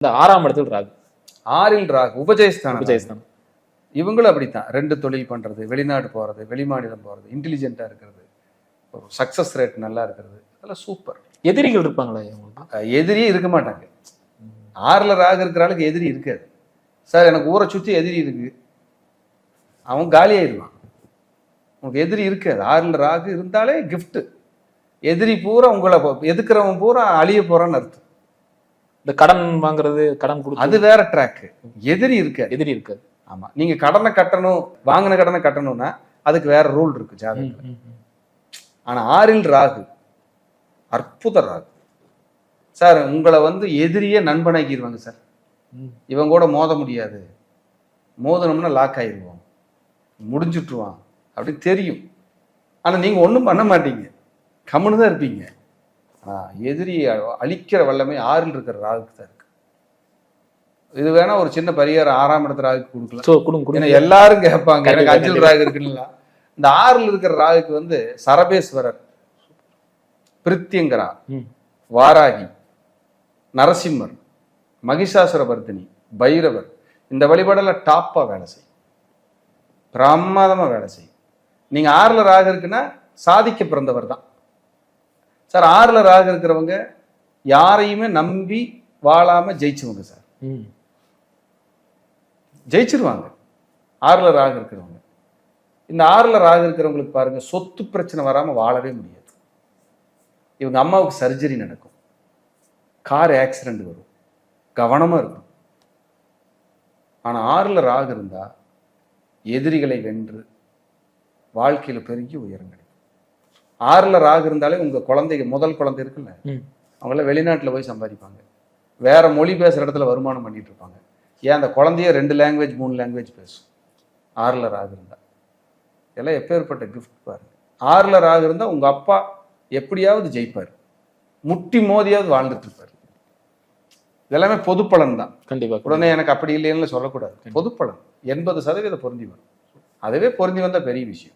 இந்த 6ஆம் இடத்தில் ராகு. 6ல் ராகு உபஜயஸ்தானம். உபஜயஸ்தானம். இவங்களும் அப்படித்தான். 2 தொழில் பண்றது, வெளிநாடு போறது, வெளிமாநிலம் போறது, இன்டெலிஜென்ட்டா இருக்கிறது, ஒரு சக்சஸ் ரேட் நல்லா இருக்கிறது, அதெல்லாம் சூப்பர். எதிரிகள் இருப்பாங்களா இவங்களுக்கு? எதிரியே இருக்க மாட்டாங்க. 6ல் ராகு இருக்கிற ஆளுக்கு எதிரி இருக்காது. சார் எனக்கு ஊரை சுற்றி எதிரி இருக்கு, அவன் காலி ஆயிடுவான். உனக்கு எதிரி இருக்காது. 6ல் ராகு இருந்தாலே கிஃப்ட். எதிரி பூரா உங்களை எதுக்குறவன் பூரா அழிய போறான்னு அர்த்தம். இந்த கடன் வாங்குறது, கடன் கொடுத்து அது வேற ட்ராக். எதிரி இருக்காது. எதிரி இருக்காது. ஆமா, நீங்க கடனை கட்டணும், வாங்கின கடனை கட்டணும்னா அதுக்கு வேற ரூல் இருக்கு ஜாதகத்துல. ஆனா 6ல் ராகு அற்புத ராகு. சார் உங்களை எதிரியே நண்பனாக்கிடுவாங்க சார். இவங்க கூட மோத முடியாது, மோதனம்னா லாக் ஆயிடுவோம், முடிஞ்சுட்டுருவான் அப்படின்னு தெரியும். ஆனா நீங்க ஒன்றும் பண்ண மாட்டீங்க, கம்முன்னு தான் இருப்பீங்க. எதிரியை அழிக்கிற வல்லமை 6ல் இருக்கிற ராகுக்கு தான் இருக்கு. இது வேணா ஒரு சின்ன பரிகாரம் 6ஆம் இடத்து ராகுக்கு கொடுக்கலாம். ஏன்னா எல்லாரும் கேட்பாங்க, எனக்கு 5ல் ராகு இருக்குன்னு. இந்த 6ல் இருக்கிற ராகுக்கு சரபேஸ்வரர், பிரித்தியங்கரா, வாராகி, நரசிம்மர், மகிஷாசுரபர்தினி, பைரவர், இந்த வழிபாடெல்லாம் டாப்பா வேலை செய்யும், பிரமாதமா வேலை செய்யும். நீங்க 6ல் ராகு இருக்குன்னா சாதிக்க பிறந்தவர் தான் சார். 6ல் ராகு இருக்கிறவங்க யாரையுமே நம்பி வாழாம ஜெயிச்சவங்க சார். ஜெயிச்சிருவாங்க 6ல் ராகு இருக்கிறவங்க. இந்த 6ல் ராகு இருக்கிறவங்களுக்கு பாருங்க, சொத்து பிரச்சனை வராம வாழவே முடியாது. இவங்க அம்மாவுக்கு சர்ஜரி நடக்கும், கார் ஆக்சிடென்ட் வரும், கவனமா இருக்கும். ஆனா 6ல் ராகு இருந்தா எதிரிகளை வென்று வாழ்க்கையில பெருகி உயரம் கிடைக்கும். 6ல் ராகு இருந்தாலே உங்க குழந்தைங்க, முதல் குழந்தை இருக்குல்ல, அவங்கள வெளிநாட்டுல போய் சம்பாதிப்பாங்க, வேற மொழி பேசுற இடத்துல வருமானம் பண்ணிட்டு இருப்பாங்க. ஏன் அந்த குழந்தைய 2 லாங்குவேஜ் 3 லாங்குவேஜ் பேசும் 6ல் ராகு இருந்தா. இதெல்லாம் எப்பேற்பட்ட கிஃப்ட் பாருங்க. 6ல் ராகு இருந்தா உங்க அப்பா எப்படியாவது ஜெயிப்பார், முட்டி மோதியாவது வாழ்ந்துட்டு இருப்பார். இதெல்லாமே பொது பலன் தான். கண்டிப்பா. உடனே எனக்கு அப்படி இல்லைன்னு சொல்லக்கூடாது. பொது பலன் 80% பொருந்தி வரும். அதுவே பொருந்தி வந்தா பெரிய விஷயம்.